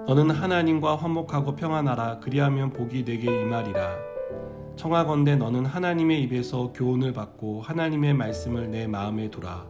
너는 하나님과 화목하고 평안하라. 그리하면 복이 내게 임하리라. 청하건대 너는 하나님의 입에서 교훈을 받고 하나님의 말씀을 내 마음에 두라.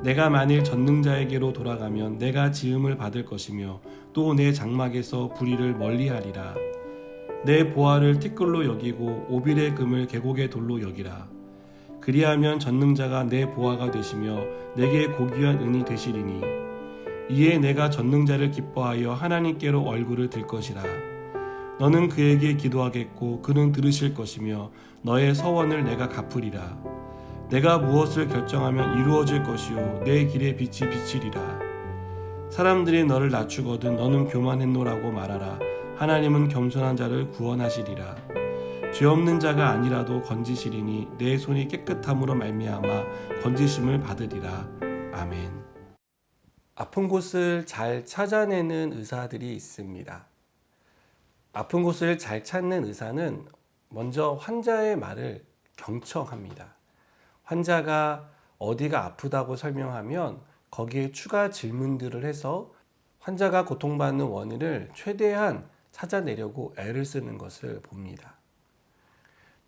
내가 만일 전능자에게로 돌아가면 내가 지음을 받을 것이며 또 내 장막에서 불의를 멀리하리라. 내 보화를 티끌로 여기고 오빌의 금을 계곡의 돌로 여기라. 그리하면 전능자가 내 보화가 되시며 내게 고귀한 은이 되시리니 이에 내가 전능자를 기뻐하여 하나님께로 얼굴을 들 것이라. 너는 그에게 기도하겠고 그는 들으실 것이며 너의 서원을 내가 갚으리라. 내가 무엇을 결정하면 이루어질 것이요 내 길에 빛이 비치리라. 사람들이 너를 낮추거든 너는 교만했노라고 말하라. 하나님은 겸손한 자를 구원하시리라. 죄 없는 자가 아니라도 건지시리니 내 손이 깨끗함으로 말미암아 건지심을 받으리라. 아멘. 아픈 곳을 잘 찾아내는 의사들이 있습니다. 아픈 곳을 잘 찾는 의사는 먼저 환자의 말을 경청합니다. 환자가 어디가 아프다고 설명하면 거기에 추가 질문들을 해서 환자가 고통받는 원인을 최대한 찾아내려고 애를 쓰는 것을 봅니다.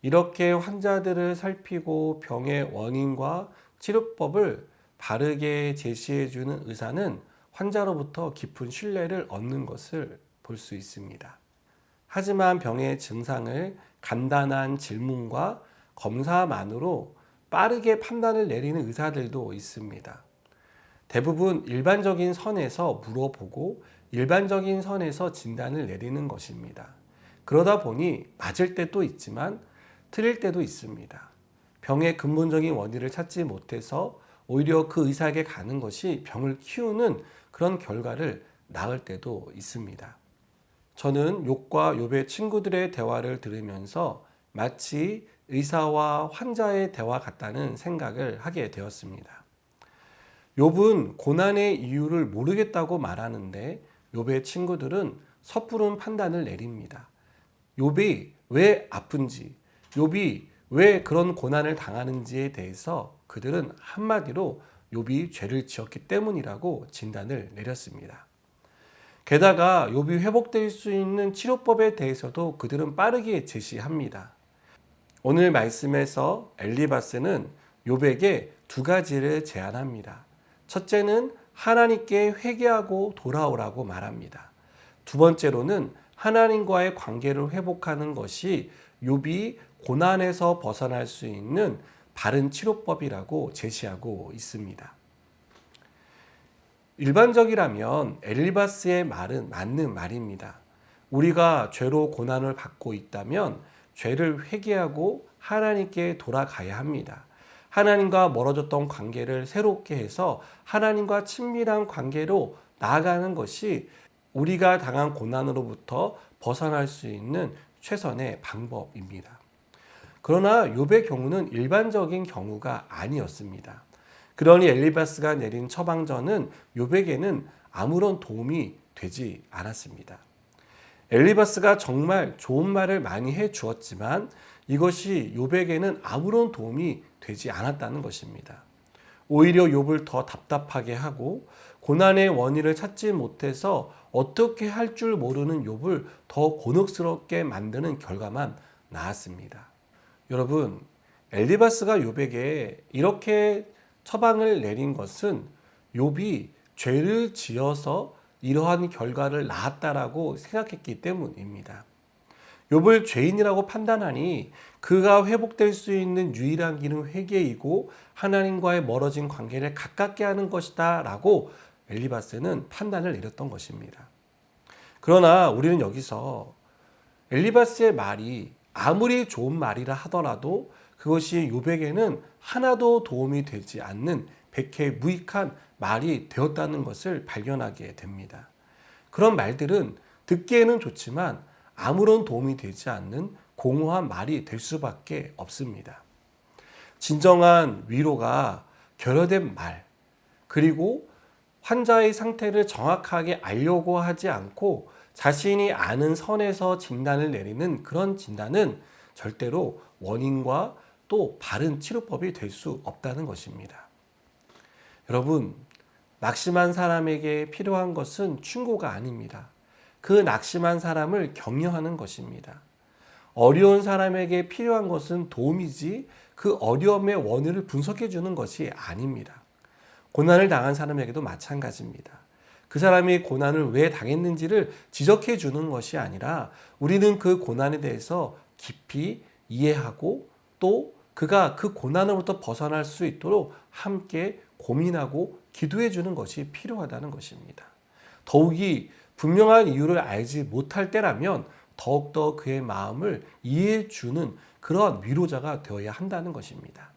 이렇게 환자들을 살피고 병의 원인과 치료법을 바르게 제시해주는 의사는 환자로부터 깊은 신뢰를 얻는 것을 볼 수 있습니다. 하지만 병의 증상을 간단한 질문과 검사만으로 빠르게 판단을 내리는 의사들도 있습니다. 대부분 일반적인 선에서 물어보고 일반적인 선에서 진단을 내리는 것입니다. 그러다 보니 맞을 때도 있지만 틀릴 때도 있습니다. 병의 근본적인 원인을 찾지 못해서 오히려 그 의사에게 가는 것이 병을 키우는 그런 결과를 낳을 때도 있습니다. 저는 욥과 욥의 친구들의 대화를 들으면서 마치 의사와 환자의 대화 같다는 생각을 하게 되었습니다. 욥은 고난의 이유를 모르겠다고 말하는데 욥의 친구들은 섣부른 판단을 내립니다. 욥이 왜 아픈지, 욥이 왜 그런 고난을 당하는지에 대해서 그들은 한마디로 욥이 죄를 지었기 때문이라고 진단을 내렸습니다. 게다가 욥이 회복될 수 있는 치료법에 대해서도 그들은 빠르게 제시합니다. 오늘 말씀에서 엘리바스는 욥에게 두 가지를 제안합니다. 첫째는 하나님께 회개하고 돌아오라고 말합니다. 두 번째로는 하나님과의 관계를 회복하는 것이 욥이 고난에서 벗어날 수 있는 바른 치료법이라고 제시하고 있습니다. 일반적이라면 엘리바스의 말은 맞는 말입니다. 우리가 죄로 고난을 받고 있다면 죄를 회개하고 하나님께 돌아가야 합니다. 하나님과 멀어졌던 관계를 새롭게 해서 하나님과 친밀한 관계로 나아가는 것이 우리가 당한 고난으로부터 벗어날 수 있는 최선의 방법입니다. 그러나 욥의 경우는 일반적인 경우가 아니었습니다. 그러니 엘리바스가 내린 처방전은 욥에게는 아무런 도움이 되지 않았습니다. 엘리바스가 정말 좋은 말을 많이 해 주었지만 이것이 욥에게는 아무런 도움이 되지 않았다는 것입니다. 오히려 욥을 더 답답하게 하고 고난의 원인을 찾지 못해서 어떻게 할 줄 모르는 욥을 더 곤혹스럽게 만드는 결과만 나왔습니다. 여러분, 엘리바스가 욥에게 이렇게 처방을 내린 것은 욥이 죄를 지어서 이러한 결과를 낳았다라고 생각했기 때문입니다. 욥을 죄인이라고 판단하니 그가 회복될 수 있는 유일한 길은 회개이고 하나님과의 멀어진 관계를 가깝게 하는 것이다 라고 엘리바스는 판단을 내렸던 것입니다. 그러나 우리는 여기서 엘리바스의 말이 아무리 좋은 말이라 하더라도 그것이 욥에게는 하나도 도움이 되지 않는 백해무익한 말이 되었다는 것을 발견하게 됩니다. 그런 말들은 듣기에는 좋지만 아무런 도움이 되지 않는 공허한 말이 될 수밖에 없습니다. 진정한 위로가 결여된 말, 그리고 환자의 상태를 정확하게 알려고 하지 않고 자신이 아는 선에서 진단을 내리는 그런 진단은 절대로 원인과 또 바른 치료법이 될 수 없다는 것입니다. 여러분, 낙심한 사람에게 필요한 것은 충고가 아닙니다. 그 낙심한 사람을 격려하는 것입니다. 어려운 사람에게 필요한 것은 도움이지 그 어려움의 원인을 분석해 주는 것이 아닙니다. 고난을 당한 사람에게도 마찬가지입니다. 그 사람이 고난을 왜 당했는지를 지적해 주는 것이 아니라 우리는 그 고난에 대해서 깊이 이해하고 또 그가 그 고난으로부터 벗어날 수 있도록 함께 고민하고 기도해 주는 것이 필요하다는 것입니다. 더욱이 분명한 이유를 알지 못할 때라면 더욱더 그의 마음을 이해해 주는 그런 위로자가 되어야 한다는 것입니다.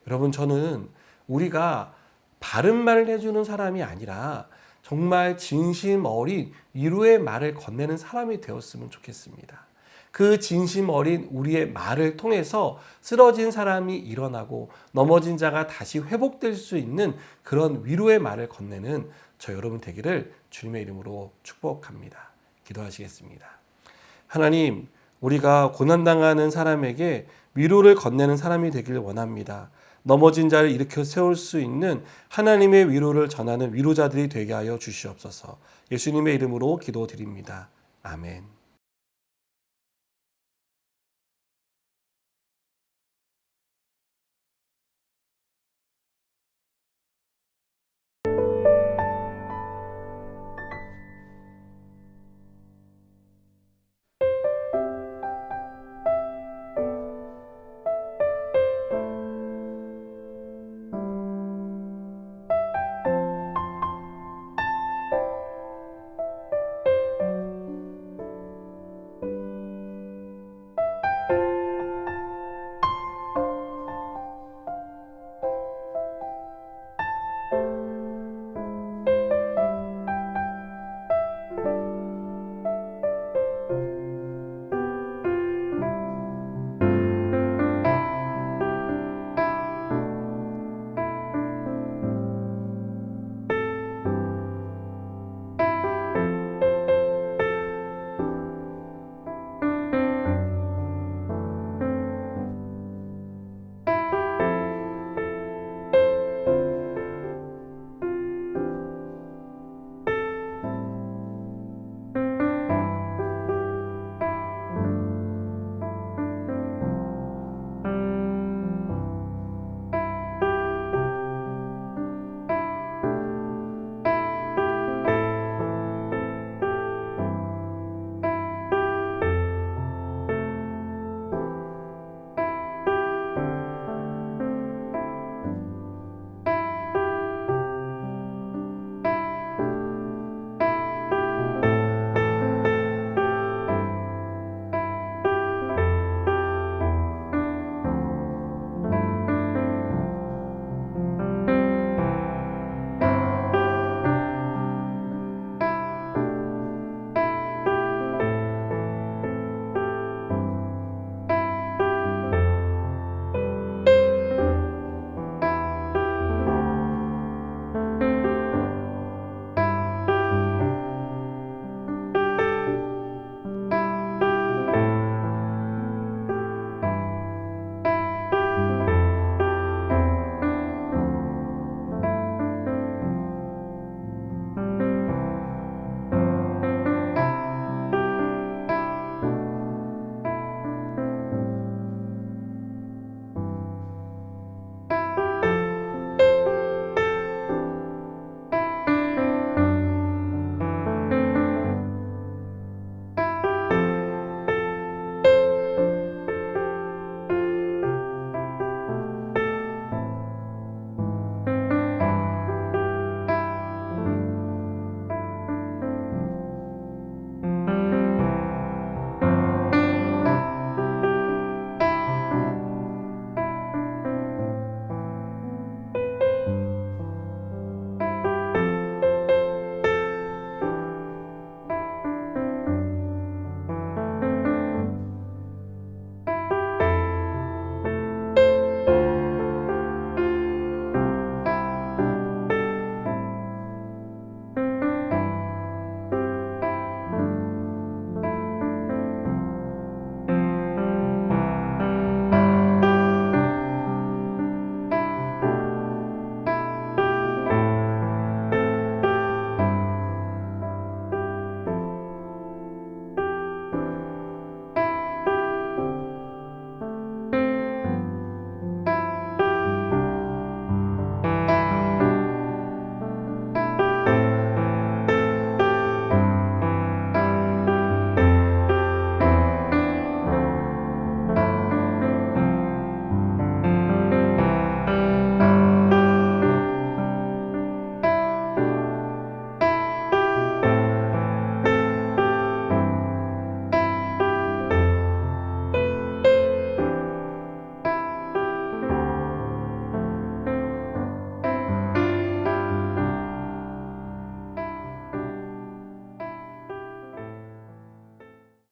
여러분, 저는 우리가 바른 말을 해주는 사람이 아니라 정말 진심 어린 위로의 말을 건네는 사람이 되었으면 좋겠습니다. 그 진심 어린 우리의 말을 통해서 쓰러진 사람이 일어나고 넘어진 자가 다시 회복될 수 있는 그런 위로의 말을 건네는 저 여러분 되기를 주님의 이름으로 축복합니다. 기도하시겠습니다. 하나님, 우리가 고난당하는 사람에게 위로를 건네는 사람이 되기를 원합니다. 넘어진 자를 일으켜 세울 수 있는 하나님의 위로를 전하는 위로자들이 되게 하여 주시옵소서. 예수님의 이름으로 기도드립니다. 아멘.